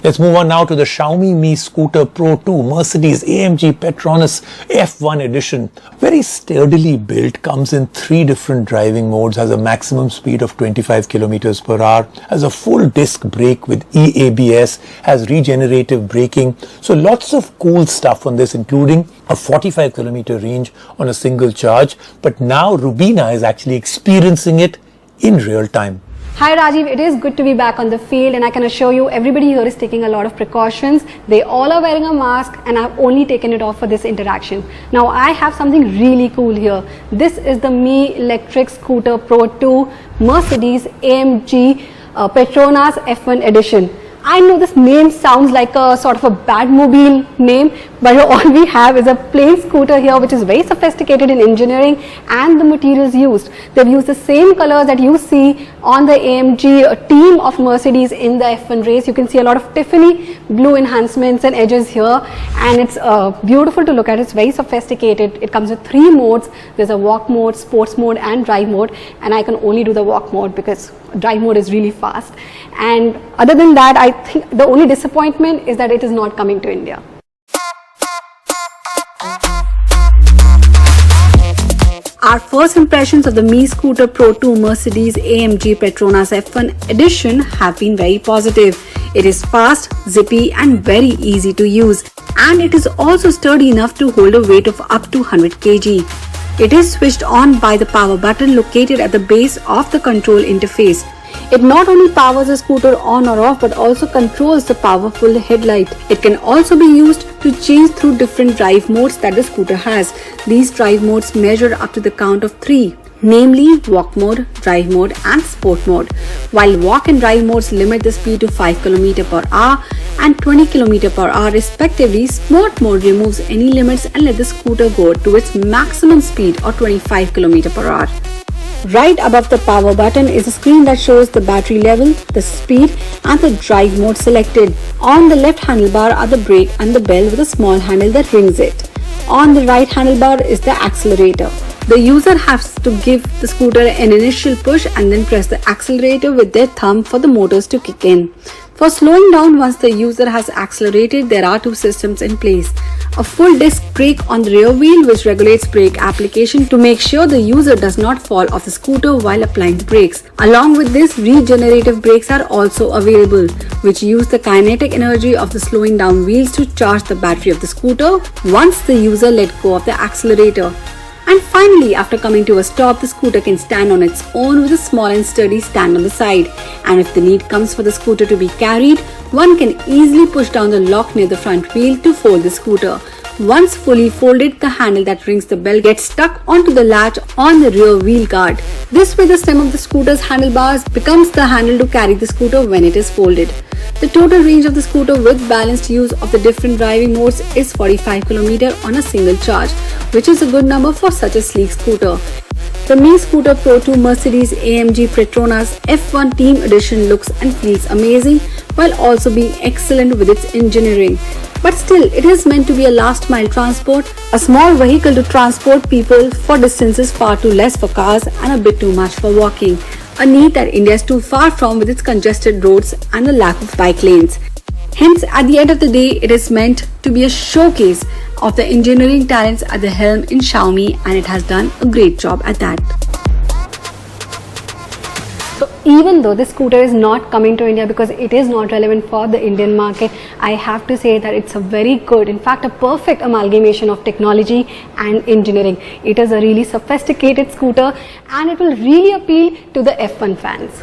Let's move on now to the Xiaomi Mi Scooter Pro 2 Mercedes-AMG Petronas F1 edition. Very sturdily built, comes in 3 different driving modes, has a maximum speed of 25 kilometers per hour, has a full disc brake with EABS, has regenerative braking. So lots of cool stuff on this, including a 45 kilometer range on a single charge. But now ROOBINA is actually experiencing it in real time. Hi Rajiv, it is good to be back on the field, and I can assure you everybody here is taking a lot of precautions. They all are wearing a mask, and I've only taken it off for this interaction. Now I have something really cool here. This is the Mi Electric Scooter Pro 2 Mercedes-AMG Petronas F1 edition. I know this name sounds like a sort of a Batmobile name, but all we have is a plain scooter here, which is very sophisticated in engineering and the materials used. They've used the same colors that you see on the AMG team of Mercedes in the F1 race. You can see a lot of Tiffany blue enhancements and edges here, and it's beautiful to look at. It's very sophisticated. It comes with 3 modes. There's a walk mode, sports mode and drive mode, and I can only do the walk mode because drive mode is really fast. And other than that, I think the only disappointment is that it is not coming to India. Our first impressions of the Mi Scooter Pro 2 Mercedes-AMG Petronas F1 edition have been very positive. It is fast, zippy and very easy to use, and it is also sturdy enough to hold a weight of up to 100 kg. It is switched on by the power button located at the base of the control interface. It not only powers the scooter on or off, but also controls the powerful headlight. It can also be used to change through different drive modes that the scooter has. These drive modes measure up to the count of 3, namely walk mode, drive mode and sport mode. While walk and drive modes limit the speed to 5 km per hour and 20 km per hour respectively, sport mode removes any limits and let the scooter go to its maximum speed or 25 km per hour. Right above the power button is a screen that shows the battery level, the speed and the drive mode selected. On the left handlebar are the brake and the bell with a small handle that rings it. On the right handlebar is the accelerator. The user has to give the scooter an initial push and then press the accelerator with their thumb for the motors to kick in. For slowing down once the user has accelerated, there are 2 systems in place. A full disc brake on the rear wheel, which regulates brake application to make sure the user does not fall off the scooter while applying the brakes. Along with this, regenerative brakes are also available, which use the kinetic energy of the slowing down wheels to charge the battery of the scooter once the user let go of the accelerator. And finally, after coming to a stop, the scooter can stand on its own with a small and sturdy stand on the side. And if the need comes for the scooter to be carried, one can easily push down the lock near the front wheel to fold the scooter. Once fully folded, the handle that rings the bell gets stuck onto the latch on the rear wheel guard. This way, the stem of the scooter's handlebars becomes the handle to carry the scooter when it is folded. The total range of the scooter with balanced use of the different driving modes is 45 km on a single charge, which is a good number for such a sleek scooter. The Mi Scooter Pro 2 Mercedes-AMG Petronas F1 Team Edition looks and feels amazing while also being excellent with its engineering. But still, it is meant to be a last mile transport, a small vehicle to transport people for distances far too less for cars and a bit too much for walking. A need that India is too far from with its congested roads and the lack of bike lanes. Hence, at the end of the day, it is meant to be a showcase of the engineering talents at the helm in Xiaomi, and it has done a great job at that. So even though this scooter is not coming to India because it is not relevant for the Indian market, I have to say that it's a very good, in fact a perfect amalgamation of technology and engineering. It is a really sophisticated scooter and it will really appeal to the F1 fans.